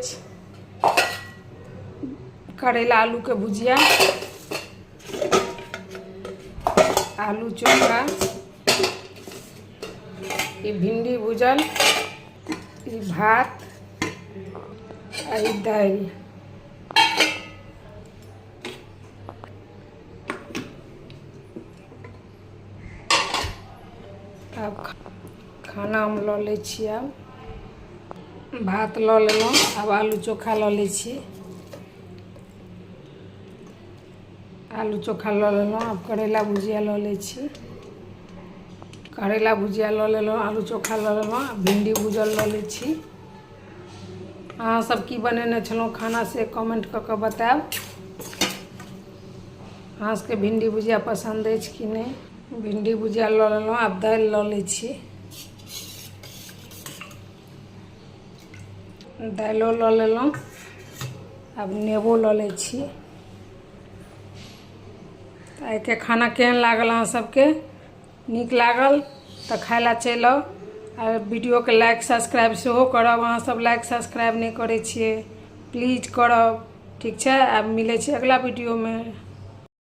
अछि करेला आलू के भुजिया, आलू चोखा, ये भिंडी भुजल, ये भात आ ये दालि। अब खाना हम लऽ लै छी। आब भात लऽ लेलहुँ, आब आलू चोखा लऽ लै छी। आलू चोखा लऽ लेलहुँ, आब करैला भुजिया लऽ लै छी। करैला भुजिया लऽ लेलहुँ, आलू चोखा लऽ लेलहुँ, आब भिंडी भुजल लऽ लै छी। अहाँ सब की बनेने छलहुँ खाना से कमेंट कऽ कऽ बताएब। अहाँ सबके भिंडी भुजिया पसंद अछि कि नहि। भिंडी भुजिया लऽ लेलहुँ, आब दालि लऽ लै छी। दालिओ लऽ लेलहुँ, आब नेबो लऽ लै छी। आइके खाना केहन लागल अहाँ सबके? नीक लागल तऽ खाय ला चलि आउ। आ वीडियोके लाइक सब्सक्राइब सेहो करब। अहाँ सब लाइक सब्सक्राइब नहि करै छियै, प्लीज करब, ठीक छै। आब मिलै छै अगला वीडियोमे।